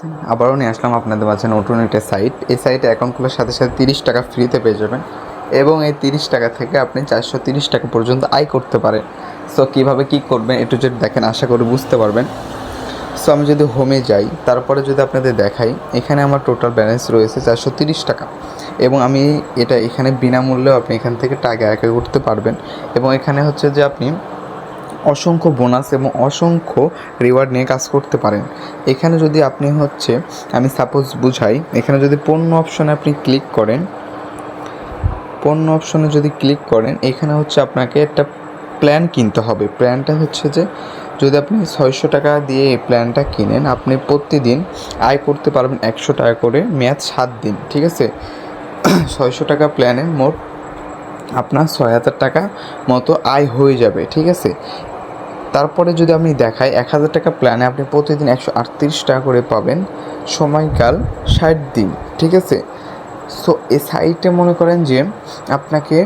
আছেন? আবারও নিয়ে আসলাম আপনাদের মাঝে নতুন একটা সাইট। এই সাইটে অ্যাকাউন্ট খোলার সাথে সাথে 30 টাকা ফ্রিতে পেয়ে যাবেন এবং এই 30 টাকা থেকে আপনি 430 টাকা পর্যন্ত আয় করতে পারেন। সো কীভাবে কী করবেন একটু যদি দেখেন আশা করি বুঝতে পারবেন। সো আমি যদি হোমে যাই, তারপরে যদি আপনাদের দেখাই, এখানে আমার টোটাল ব্যালেন্স রয়েছে 430 টাকা এবং আমি এটা এখানে বিনামূল্যেও আপনি এখান থেকে টাকা আয় করতে পারবেন এবং এখানে হচ্ছে যে আপনি অসংখ্য বোনাস এবং অসংখ্য রিওয়ার্ড নিয়ে কাজ করতে পারেন। এখানে যদি আপনি হচ্ছে আমি সাপোজ বুঝাই, এখানে যদি পণ্য অপশনে আপনি ক্লিক করেন, পণ্য অপশনে যদি ক্লিক করেন, এখানে হচ্ছে আপনাকে একটা প্ল্যান কিনতে হবে। প্ল্যানটা হচ্ছে যে যদি আপনি 600 টাকা দিয়ে এই প্ল্যানটা কিনেন, আপনি প্রতিদিন আয় করতে পারবেন 100 টাকা করে, মেয়াদ 7 দিন। ঠিক আছে, 600 টাকা প্ল্যানে মোট আপনার 6000 টাকা মতো আয় হয়ে যাবে। ঠিক আছে, তারপরে যদি আমি দেখাই 1000 টাকা প্ল্যানে আপনি প্রতিদিন 138 টাকা করে পাবেন, সময়কাল 60 দিন। ঠিক আছে, সো এই সাইটে মনে করেন যে আপনাকে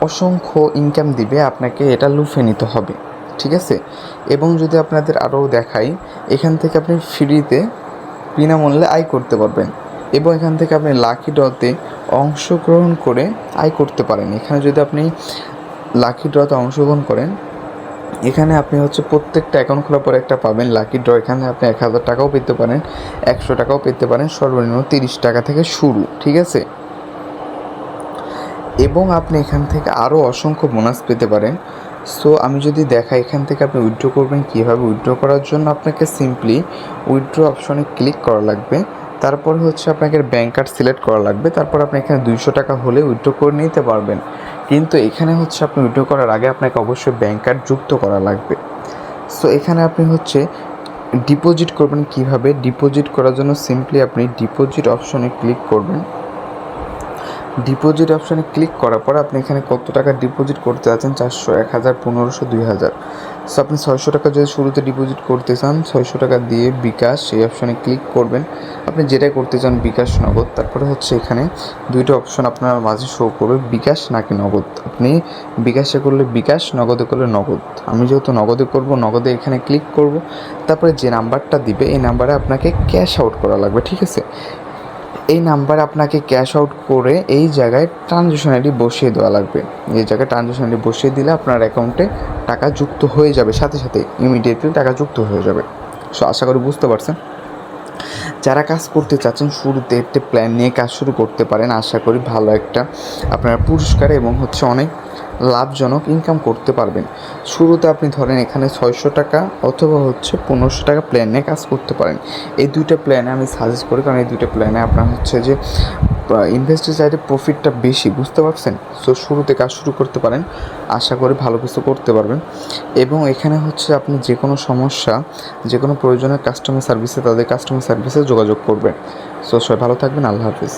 অসংখ্য ইনকাম দিবে, আপনাকে এটা লুফে নিতে হবে। ঠিক আছে, এবং যদি আপনাদের আরও দেখাই, এখান থেকে আপনি ফ্রিতে বিনামূল্যে আয় করতে পারবেন এবং এখান থেকে আপনি লাকি ড্রতে অংশগ্রহণ করে আয় করতে পারেন। এখানে যদি আপনি লাকি ড্রতে অংশগ্রহণ করেন, এখানে আপনি হচ্ছে প্রত্যেকটা অ্যাকাউন্ট খোলার পরে একটা পাবেন লাকি ড্র। এখানে আপনি 1000 টাকাও পেতে পারেন, 100 টাকাও পেতে পারেন, সর্বনিম্ন 30 টাকা থেকে শুরু। ঠিক আছে, এবং আপনি এখান থেকে আরও অসংখ্য বোনাস পেতে পারেন। সো আমি যদি দেখাই এখান থেকে আপনি উইথড্র করবেন কীভাবে। উইথড্র করার জন্য আপনাকে সিম্পলি উইথড্র অপশনে ক্লিক করা লাগবে, তারপর হচ্ছে আপনাকে ব্যাঙ্ক কার্ড সিলেক্ট করা লাগবে, তারপর আপনি এখানে 200 টাকা হলে উইথড্র করে নিতে পারবেন। কিন্তু এখানে হচ্ছে আপনি উইথড্র করার আগে আপনাকে অবশ্যই ব্যাঙ্ক কার্ড যুক্ত করা লাগবে। সো এখানে আপনি হচ্ছে ডিপোজিট করবেন কীভাবে। ডিপোজিট করার জন্য সিম্পলি আপনি ডিপোজিট অপশনে ক্লিক করবেন। ডিপোজিট অপশানে ক্লিক করার পর আপনি এখানে কত টাকা ডিপোজিট করতে চাচ্ছেন, 400, 1000, 1500, 2000। সো আপনি 600 টাকা যদি শুরুতে ডিপোজিট করতে চান, 600 টাকা দিয়ে বিকাশ সেই অপশানে ক্লিক করবেন। আপনি যেটা করতে চান, বিকাশ, নগদ, তারপরে হচ্ছে এখানে দুইটা অপশন আপনার মাঝে শো করবে, বিকাশ নাকি নগদ। আপনি বিকাশে করলে বিকাশ, নগদে করলে নগদ। আমি যেহেতু নগদে করব, নগদে এখানে ক্লিক করব। তারপরে যে নাম্বারটা দিবে এই নাম্বারে আপনাকে ক্যাশ আউট করা লাগবে। ঠিক আছে, এই নাম্বার আপনাকে ক্যাশ আউট করে এই জায়গায় ট্রানজ্যাকশন আইডি বসিয়ে দেওয়া লাগবে। এই জায়গায় ট্রানজ্যাকশন আইডি বসিয়ে দিলে আপনার অ্যাকাউন্টে টাকা যুক্ত হয়ে যাবে, সাথে সাথে ইমিডিয়েটলি টাকা যুক্ত হয়ে যাবে। সো আশা করি বুঝতে পারছেন। যারা কাজ করতে চাচ্ছেন শুরুতে একটা প্ল্যান নিয়ে কাজ শুরু করতে পারেন। আশা করি ভালো একটা আপনার পুরস্কার এবং হচ্ছে অনেক লাভজনক ইনকাম করতে পারবেন। শুরুতে আপনি ধরেন এখানে 600 টাকা অথবা হচ্ছে 1500 টাকা প্ল্যান নিয়ে কাজ করতে পারেন। এই দুইটা প্ল্যানে আমি সাজেস্ট করি, কারণ এই দুইটা প্ল্যানে আপনার হচ্ছে যে ইনভেস্টের চাইতে প্রফিটটা বেশি, বুঝতে পারছেন। সো শুরুতে কাজ শুরু করতে পারেন, আশা করি ভালো কিছু করতে পারবেন। এবং এখানে হচ্ছে আপনি যে কোনো সমস্যা, যে কোনো প্রয়োজনীয় কাস্টমার সার্ভিসে তাদের কাস্টমার সার্ভিসে যোগাযোগ করবেন। সো সবাই ভালো থাকবেন, আল্লাহ হাফিজ।